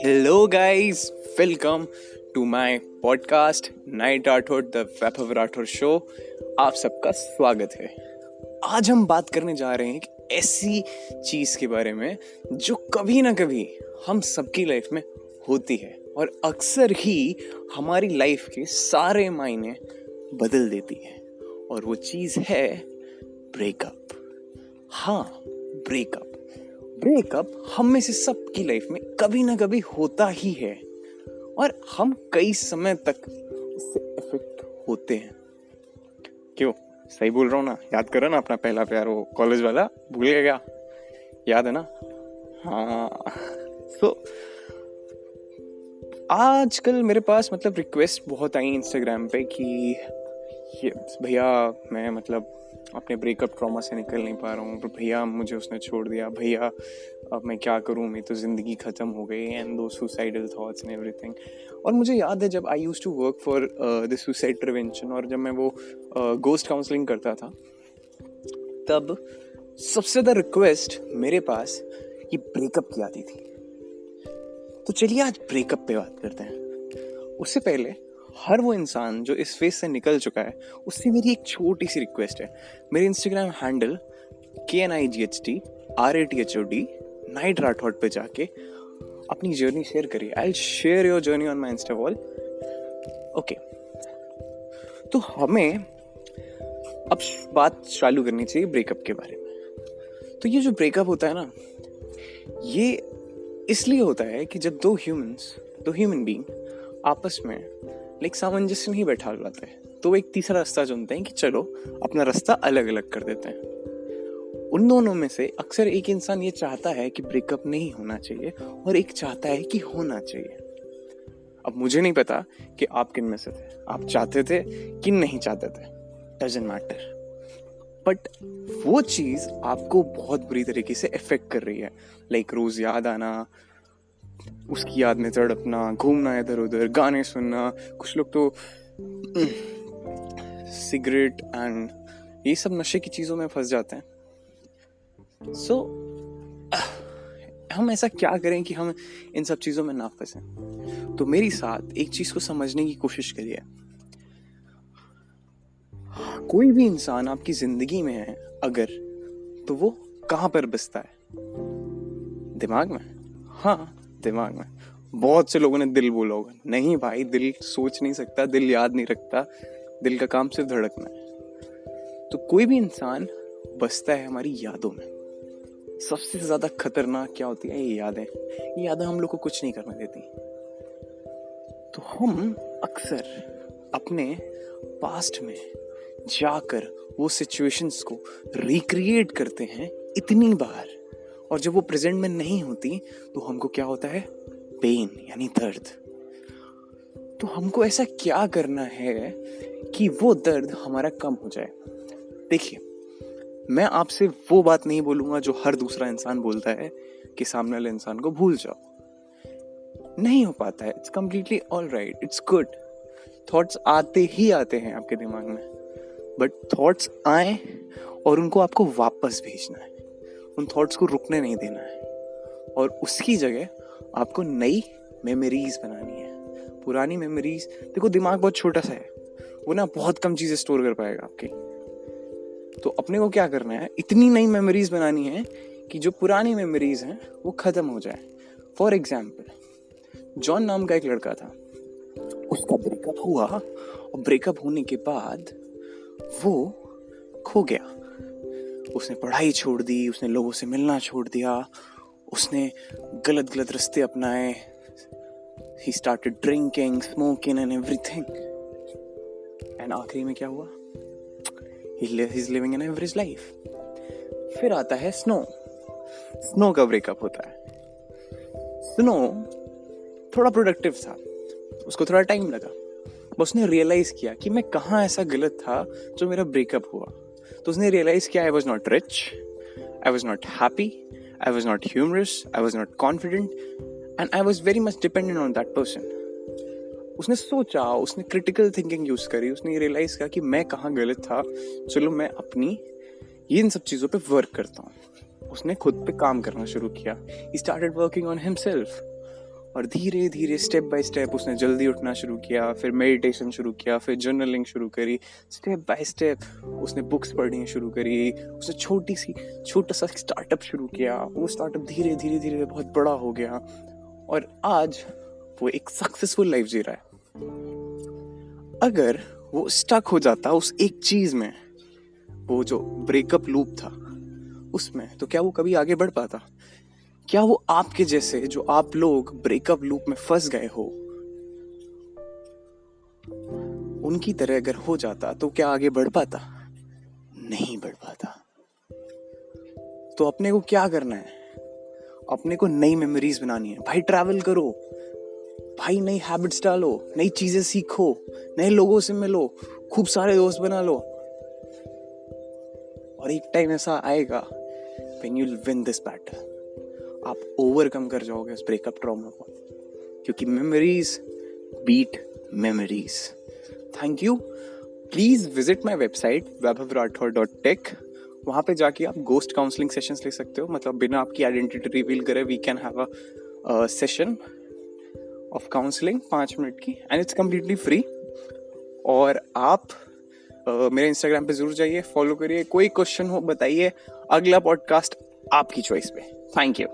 Hello, guys. Welcome to my podcast night Rathore the Vaibhav Rathore show. आप सबका स्वागत है। आज हम बात करने जा रहे हैं एक ऐसी चीज के बारे में जो कभी ना कभी हम सबकी लाइफ में होती है और अक्सर ही हमारी लाइफ के सारे मायने बदल देती है, और वो चीज है ब्रेकअप। हाँ, ब्रेकअप हम में से सबकी लाइफ में कभी ना कभी होता ही है और हम कई समय तक उससे इफेक्ट होते हैं। क्यों? सही बोल रहा हूँ ना? याद करो ना अपना पहला प्यार, वो कॉलेज वाला, भूल गया क्या? याद है ना? हाँ। तो आजकल मेरे पास रिक्वेस्ट बहुत आई इंस्टाग्राम पे कि भैया मैं अपने ब्रेकअप ट्रॉमा से निकल नहीं पा रहा हूँ, भैया मुझे उसने छोड़ दिया, भैया अब मैं क्या करूँ, मेरी तो ज़िंदगी ख़त्म हो गई, एंड दो सुसाइडल थॉट्स एंड एवरीथिंग। और मुझे याद है जब I used to work for the suicide prevention, और जब मैं वो गोस्ट काउंसलिंग करता था, तब सबसे ज़्यादा रिक्वेस्ट मेरे पास ये ब्रेकअप की आती थी। तो चलिए आज ब्रेकअप पे बात करते हैं। उससे पहले हर वो इंसान जो इस फेज से निकल चुका है, उससे मेरी एक छोटी सी रिक्वेस्ट है। मेरे Instagram handle KNIGHTRATHOD night Rathore पे जाके अपनी जर्नी शेयर करिए। I will share your journey on my Insta wall. Okay, तो हमें अब बात चालू करनी चाहिए ब्रेकअप के बारे में। तो ये जो ब्रेकअप होता है ना, ये इसलिए होता है कि जब दो ह्यूमन बीइंग आपस में सामंजस्य नहीं बैठा पाते हैं, तो वो एक तीसरा रास्ता चुनते हैं कि चलो अपना रास्ता अलग अलग कर देते हैं। उन दोनों में से अक्सर एक इंसान ये चाहता है कि ब्रेकअप नहीं होना चाहिए और एक चाहता है कि होना चाहिए। अब मुझे नहीं पता कि आप किन में से थे, आप चाहते थे कि नहीं चाहते थे, डजंट मैटर, बट वो चीज आपको बहुत बुरी तरीके से इफेक्ट कर रही है। रोज याद आना, उसकी याद में तड़पना, घूमना इधर उधर, गाने सुनना, कुछ लोग तो सिगरेट एंड ये सब नशे की चीजों में फंस जाते हैं। सो हम ऐसा क्या करें कि हम इन सब चीजों में ना फंसे? तो मेरी साथ एक चीज को समझने की कोशिश करिए। कोई भी इंसान आपकी जिंदगी में है अगर, तो वो कहां पर बसता है? दिमाग में। हाँ, दिमाग में। बहुत से लोगों ने दिल बोला होगा। नहीं भाई, दिल सोच नहीं सकता, दिल याद नहीं रखता, दिल का काम सिर्फ धड़कना है। तो कोई भी इंसान बसता है हमारी यादों में। सबसे ज्यादा खतरनाक क्या होती है? ये यादें। ये यादें हम लोग को कुछ नहीं करने देती। तो हम अक्सर अपने पास्ट में जाकर वो सिचुएशंस को रिक्रिएट करते हैं इतनी बार, और जब वो प्रेजेंट में नहीं होती तो हमको क्या होता है? पेन, यानी दर्द। तो हमको ऐसा क्या करना है कि वो दर्द हमारा कम हो जाए? देखिए, मैं आपसे वो बात नहीं बोलूंगा जो हर दूसरा इंसान बोलता है कि सामने वाले इंसान को भूल जाओ। नहीं हो पाता है। It's completely all right, it's good. Thoughts आते ही आते हैं आपके दिमाग में, बट थॉट्स आए और उनको आपको वापस भेजना है। उन थॉट्स को रुकने नहीं देना है, और उसकी जगह आपको नई मेमोरीज बनानी है। पुरानी मेमोरीज, देखो दिमाग बहुत छोटा सा है, वो ना बहुत कम चीजें स्टोर कर पाएगा आपकी। तो अपने को क्या करना है? इतनी नई मेमोरीज बनानी है कि जो पुरानी मेमोरीज हैं वो खत्म हो जाए। फॉर एग्जाम्पल, जॉन नाम का एक लड़का था, उसका ब्रेकअप हुआ, और ब्रेकअप होने के बाद वो खो गया। उसने पढ़ाई छोड़ दी, उसने लोगों से मिलना छोड़ दिया, उसने गलत गलत रास्ते अपनाए। He started drinking, smoking and everything. And आखिरी में क्या हुआ? He's living an average life. फिर आता है स्नो का ब्रेकअप होता है। स्नो थोड़ा प्रोडक्टिव था, उसको थोड़ा टाइम लगा, बस उसने रियलाइज किया कि मैं कहाँ ऐसा गलत था जो मेरा ब्रेकअप हुआ। तो उसने रियलाइज किया, I was not rich, I was not happy, I was not humorous, I was not confident, and I was very much dependent on that person. उसने सोचा, उसने क्रिटिकल थिंकिंग यूज करी, उसने रियलाइज किया कि मैं कहाँ गलत था, चलो मैं अपनी इन सब चीजों पे वर्क करता हूँ। उसने खुद पे काम करना शुरू किया. He started working on himself. और धीरे धीरे स्टेप बाय स्टेप उसने जल्दी उठना शुरू किया, फिर मेडिटेशन शुरू किया, फिर जर्नलिंग शुरू करी. स्टेप बाय स्टेप उसने बुक्स पढ़नी शुरू करी. उसने छोटा सा स्टार्टअप शुरू किया. वो स्टार्टअप धीरे धीरे धीरे बहुत बड़ा हो गया और आज वो एक सक्सेसफुल लाइफ जी रहा है. अगर वो स्टक हो जाता उस एक चीज में, वो जो ब्रेकअप लूप था उसमें, तो क्या वो कभी आगे बढ़ पाता? क्या वो आपके जैसे जो आप लोग ब्रेकअप लूप में फंस गए हो, उनकी तरह अगर हो जाता तो क्या आगे बढ़ पाता? नहीं बढ़ पाता. तो अपने को क्या करना है? अपने को नई मेमोरीज बनानी है भाई. ट्रैवल करो भाई, नई हैबिट्स डालो, नई चीजें सीखो, नए लोगों से मिलो, खूब सारे दोस्त बना लो. और एक टाइम ऐसा आएगा when you'll win this battle. आप ओवरकम कर जाओगे उस ब्रेकअप ट्रॉमा को, क्योंकि memories beat memories. Thank you. Please visit my website vaibhavrathod.tech. वहाँ पे जाके आप गोस्ट काउंसलिंग सेशंस ले सकते हो. मतलब बिना आपकी आइडेंटिटी रिवील करे we can have a session of counselling 5 minute की, एंड इट्स कम्प्लीटली फ्री. और आप मेरे इंस्टाग्राम पे जरूर जाइए, फॉलो करिए. कोई क्वेश्चन हो बताइए. अगला पॉडकास्ट आपकी चॉइस पे. Thank you.